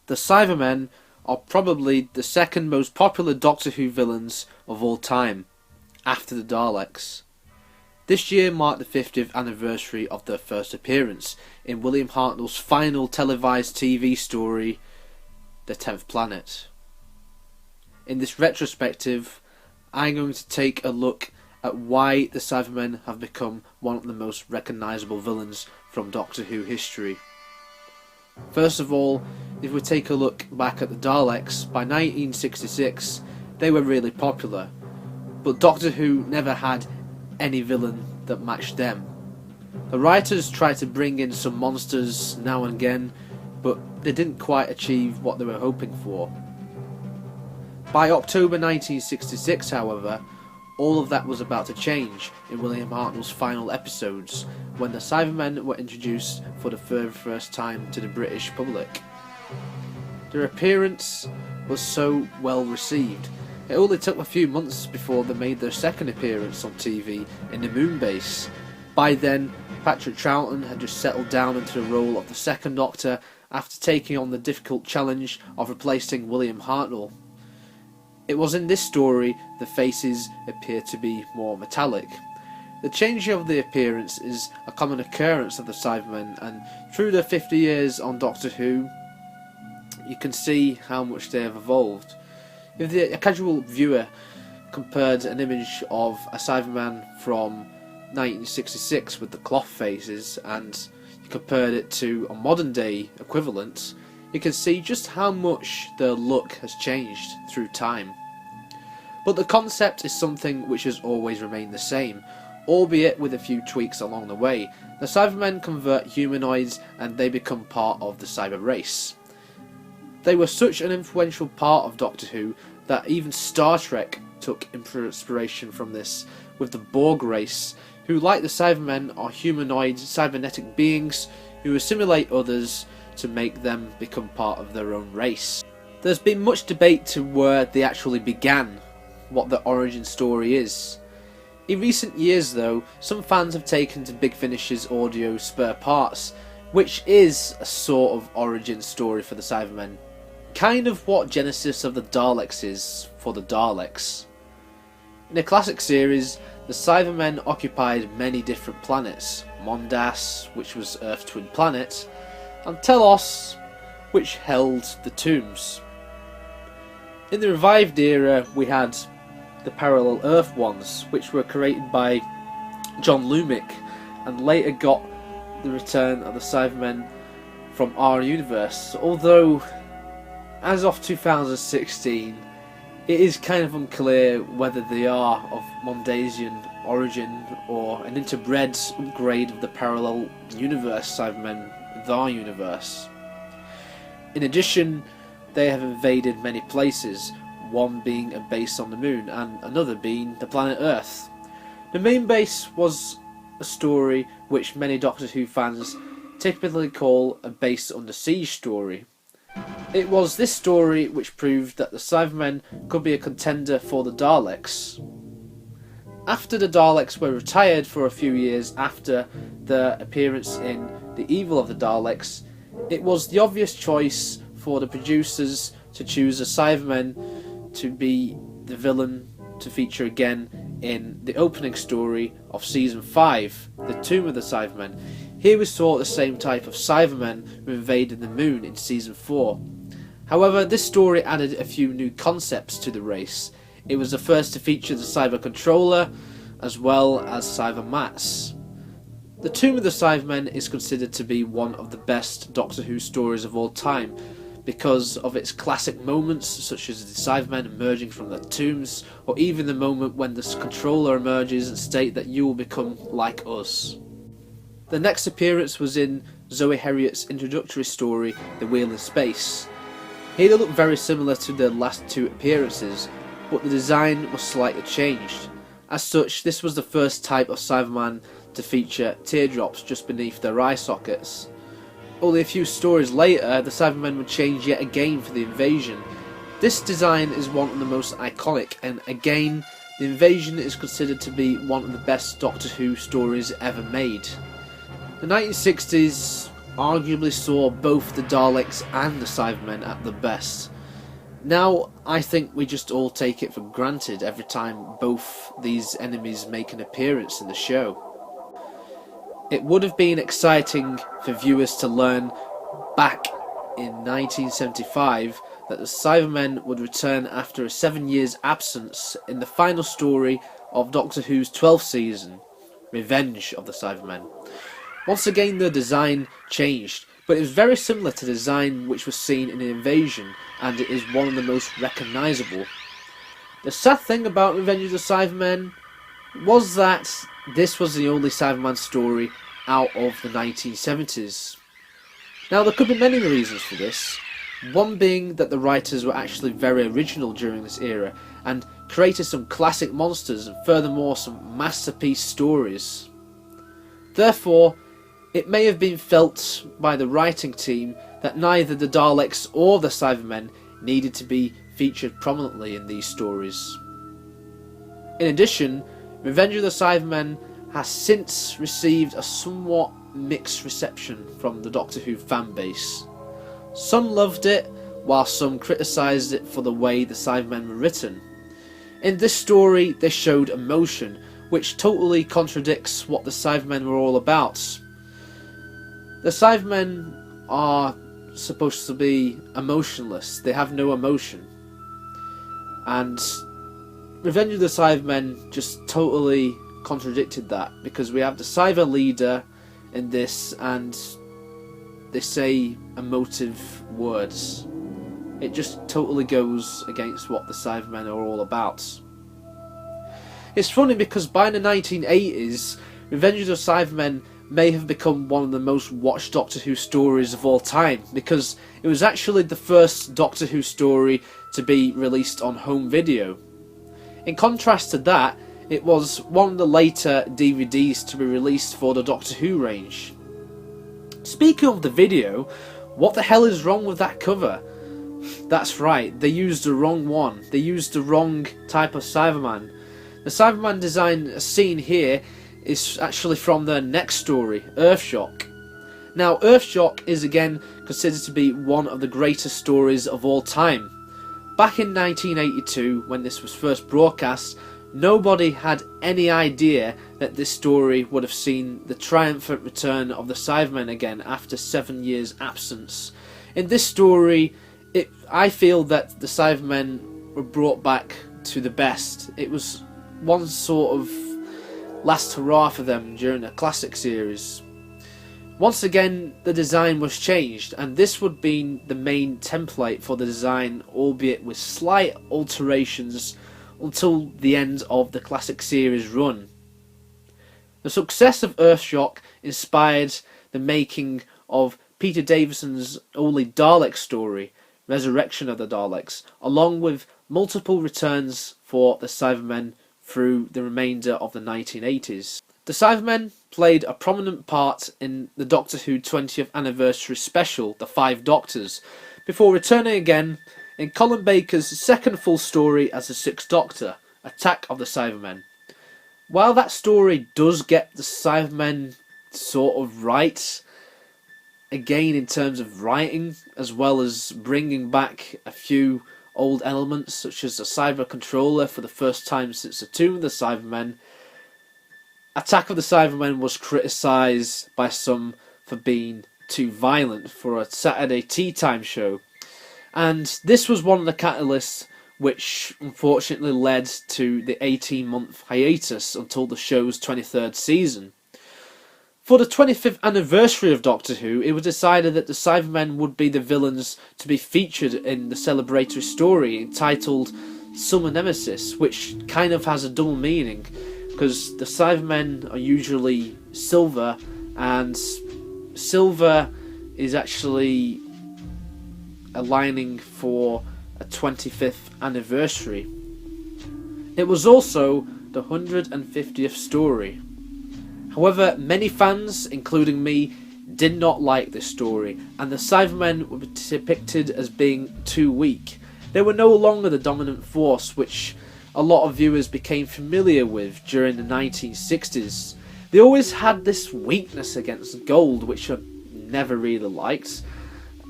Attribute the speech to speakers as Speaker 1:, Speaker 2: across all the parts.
Speaker 1: The Cybermen are probably the second most popular Doctor Who villains of all time, after the Daleks. This year marked the 50th anniversary of their first appearance in William Hartnell's final televised TV story, The 10th Planet. In this retrospective, I'm going to take a look at why the Cybermen have become one of the most recognisable villains from Doctor Who history. First of all, if we take a look back at the Daleks, by 1966 they were really popular, but Doctor Who never had any villain that matched them. The writers tried to bring in some monsters now and again, but they didn't quite achieve what they were hoping for. By October 1966, however, all of that was about to change in William Hartnell's final episodes, when the Cybermen were introduced for the very first time to the British public. Their appearance was so well received. It only took a few months before they made their second appearance on TV in the Moon Base. By then, Patrick Troughton had just settled down into the role of the second Doctor after taking on the difficult challenge of replacing William Hartnell. It was in this story the faces appear to be more metallic. The changing of the appearance is a common occurrence of the Cybermen, and through their 50 years on Doctor Who, you can see how much they have evolved. If a casual viewer compared an image of a Cyberman from 1966 with the cloth faces and you compared it to a modern day equivalent, you can see just how much their look has changed through time. But the concept is something which has always remained the same, albeit with a few tweaks along the way. The Cybermen convert humanoids and they become part of the cyber race. They were such an influential part of Doctor Who that even Star Trek took inspiration from this, with the Borg race, who, like the Cybermen, are humanoid cybernetic beings who assimilate others to make them become part of their own race. There's been much debate to where they actually began, what the origin story is. In recent years though, some fans have taken to Big Finish's audio Spare Parts, which is a sort of origin story for the Cybermen. Kind of what Genesis of the Daleks is for the Daleks. In the classic series, the Cybermen occupied many different planets, Mondas, which was Earth's twin planet, and Telos, which held the tombs. In the revived era, we had the Parallel Earth ones, which were created by John Lumick, and later got the return of the Cybermen from our universe, although as of 2016 it is kind of unclear whether they are of Mondasian origin or an interbred upgrade of the Parallel Universe Cybermen with our universe. In addition, they have invaded many places, one being a base on the moon and another being the planet Earth. The main base was a story which many Doctor Who fans typically call a base under siege story. It was this story which proved that the Cybermen could be a contender for the Daleks. After the Daleks were retired for a few years after their appearance in The Evil of the Daleks, it was the obvious choice for the producers to choose a Cybermen to be the villain to feature again in the opening story of Season 5, The Tomb of the Cybermen. Here we saw the same type of Cybermen who invaded the moon in Season 4. However, this story added a few new concepts to the race. It was the first to feature the Cyber Controller, as well as Cybermats. The Tomb of the Cybermen is considered to be one of the best Doctor Who stories of all time, because of its classic moments, such as the Cybermen emerging from their tombs, or even the moment when the Controller emerges and states that you will become like us. The next appearance was in Zoe Herriot's introductory story, The Wheel in Space. Here they look very similar to their last two appearances, but the design was slightly changed. As such, this was the first type of Cyberman to feature teardrops just beneath their eye sockets. Only a few stories later, the Cybermen would change yet again for the invasion. This design is one of the most iconic, and again, the invasion is considered to be one of the best Doctor Who stories ever made. The 1960s arguably saw both the Daleks and the Cybermen at their best. Now, I think we just all take it for granted every time both these enemies make an appearance in the show. It would have been exciting for viewers to learn back in 1975 that the Cybermen would return after a 7 years absence in the final story of Doctor Who's 12th season, Revenge of the Cybermen. Once again the design changed, but it was very similar to the design which was seen in Invasion, and it is one of the most recognisable. The sad thing about Revenge of the Cybermen was that this was the only Cyberman story out of the 1970s. Now there could be many reasons for this, one being that the writers were actually very original during this era and created some classic monsters and furthermore some masterpiece stories. Therefore, it may have been felt by the writing team that neither the Daleks or the Cybermen needed to be featured prominently in these stories. In addition, Revenge of the Cybermen has since received a somewhat mixed reception from the Doctor Who fanbase. Some loved it, while some criticised it for the way the Cybermen were written. In this story, they showed emotion, which totally contradicts what the Cybermen were all about. The Cybermen are supposed to be emotionless, they have no emotion. And Revenge of the Cybermen just totally contradicted that, because we have the Cyber leader in this and they say emotive words. It just totally goes against what the Cybermen are all about. It's funny because by the 1980s, Revenge of the Cybermen may have become one of the most watched Doctor Who stories of all time, because it was actually the first Doctor Who story to be released on home video. In contrast to that, it was one of the later DVDs to be released for the Doctor Who range. Speaking of the video, what the hell is wrong with that cover? That's right, they used the wrong one. They used the wrong type of Cyberman. The Cyberman design seen here is actually from their next story, Earthshock. Now, Earthshock is again considered to be one of the greatest stories of all time. Back in 1982, when this was first broadcast, nobody had any idea that this story would have seen the triumphant return of the Cybermen again after 7 years absence. In this story, I feel that the Cybermen were brought back to the best. It was one sort of last hurrah for them during the classic series. Once again, the design was changed, and this would be the main template for the design, albeit with slight alterations until the end of the classic series run. The success of Earthshock inspired the making of Peter Davison's only Dalek story, Resurrection of the Daleks, along with multiple returns for the Cybermen through the remainder of the 1980s. The Cybermen played a prominent part in the Doctor Who 20th anniversary special, The Five Doctors, before returning again in Colin Baker's second full story as the Sixth Doctor, Attack of the Cybermen. While that story does get the Cybermen sort of right, again in terms of writing, as well as bringing back a few old elements such as the Cyber Controller for the first time since the Tomb of the Cybermen, Attack of the Cybermen was criticised by some for being too violent for a Saturday tea time show. And this was one of the catalysts which unfortunately led to the 18-month hiatus until the show's 23rd season. For the 25th anniversary of Doctor Who, it was decided that the Cybermen would be the villains to be featured in the celebratory story entitled Summer Nemesis, which kind of has a double meaning, because the Cybermen are usually silver, and silver is actually aligning for a 25th anniversary. It was also the 150th story. However, many fans, including me, did not like this story, and the Cybermen were depicted as being too weak. They were no longer the dominant force, which a lot of viewers became familiar with during the 1960s. They always had this weakness against gold, which never really liked.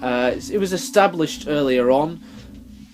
Speaker 1: It was established earlier on,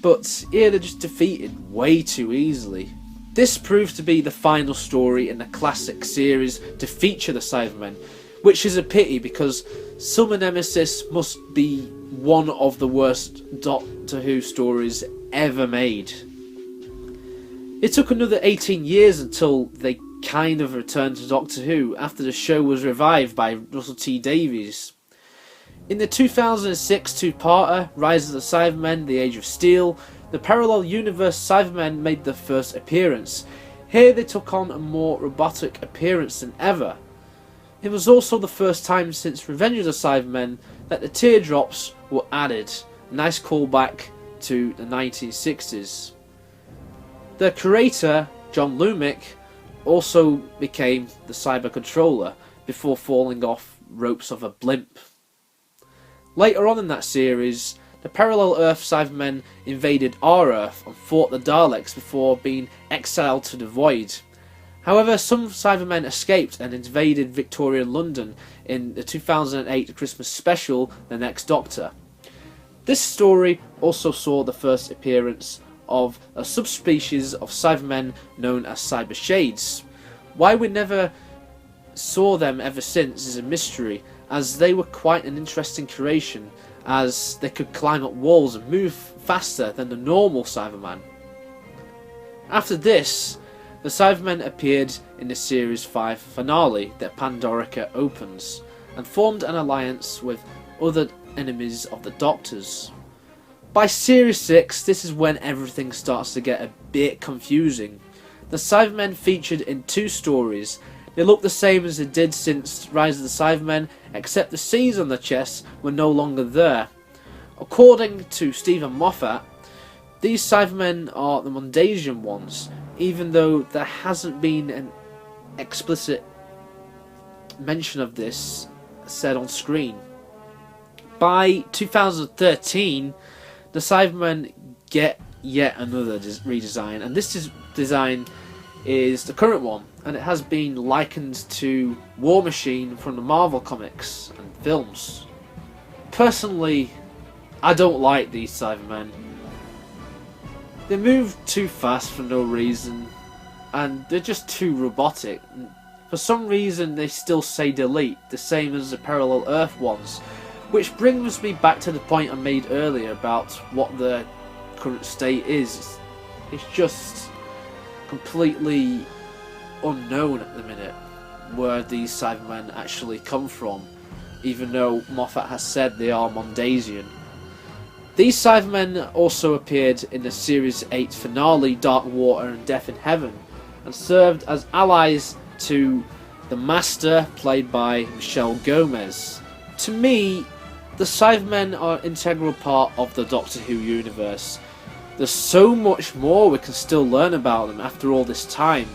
Speaker 1: but here they're just defeated way too easily. This proves to be the final story in the classic series to feature the Cybermen, which is a pity because Silver Nemesis must be one of the worst Doctor Who stories ever made. It took another 18 years until they kind of returned to Doctor Who after the show was revived by Russell T Davies. In the 2006 two-parter, Rise of the Cybermen, The Age of Steel, the parallel universe Cybermen made their first appearance. Here they took on a more robotic appearance than ever. It was also the first time since Revenge of the Cybermen that the teardrops were added. A nice callback to the 1960s. The creator, John Lumick, also became the Cyber Controller before falling off ropes of a blimp. Later on in that series, the Parallel Earth Cybermen invaded our Earth and fought the Daleks before being exiled to the Void. However, some Cybermen escaped and invaded Victorian London in the 2008 Christmas special, The Next Doctor. This story also saw the first appearance of a subspecies of Cybermen known as Cyber Shades. Why we never saw them ever since is a mystery, as they were quite an interesting creation, as they could climb up walls and move faster than the normal Cyberman. After this, the Cybermen appeared in the Series 5 finale that Pandorica opens, and formed an alliance with other enemies of the Doctor's. By Series 6, this is when everything starts to get a bit confusing. The Cybermen featured in two stories. They look the same as they did since Rise of the Cybermen, except the C's on the chest were no longer there. According to Stephen Moffat, these Cybermen are the Mondasian ones, even though there hasn't been an explicit mention of this said on screen. By 2013, the Cybermen get yet another redesign, and this design is the current one, and it has been likened to War Machine from the Marvel comics and films. Personally, I don't like these Cybermen. They move too fast for no reason, and they're just too robotic. For some reason they still say delete, the same as the Parallel Earth ones, which brings me back to the point I made earlier about what the current state is. It's just completely unknown at the minute where these Cybermen actually come from, even though Moffat has said they are Mondasian. These Cybermen also appeared in the Series 8 finale Dark Water and Death in Heaven, and served as allies to the Master, played by Michelle Gomez. To me, the Cybermen are an integral part of the Doctor Who universe. There's so much more we can still learn about them after all this time.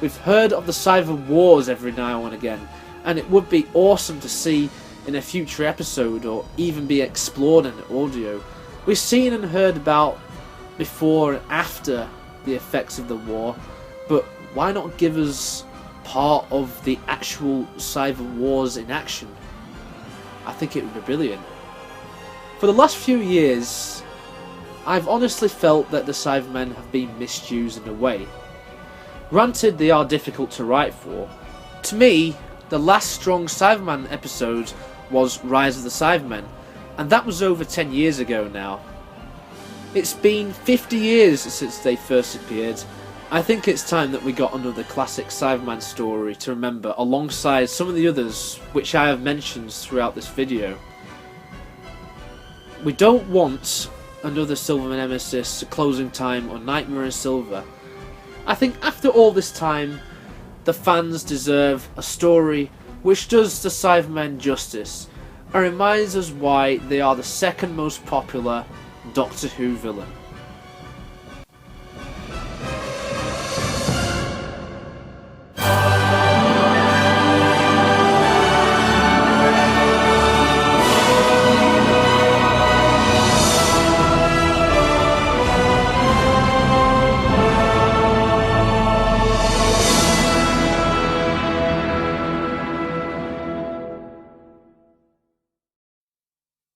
Speaker 1: We've heard of the Cyber Wars every now and again, and it would be awesome to see in a future episode or even be explored in audio. We've seen and heard about before and after the effects of the war, but why not give us part of the actual Cyber Wars in action? I think it would be brilliant. For the last few years, I've honestly felt that the Cybermen have been misused in a way. Granted, they are difficult to write for. To me, the last strong Cyberman episode was Rise of the Cybermen, and that was over 10 years ago now. It's been 50 years since they first appeared. I think it's time that we got another classic Cyberman story to remember alongside some of the others which I have mentioned throughout this video. We don't want another Silver Nemesis, Closing Time or Nightmare in Silver. I think after all this time, the fans deserve a story which does the Cybermen justice and reminds us why they are the second most popular Doctor Who villain.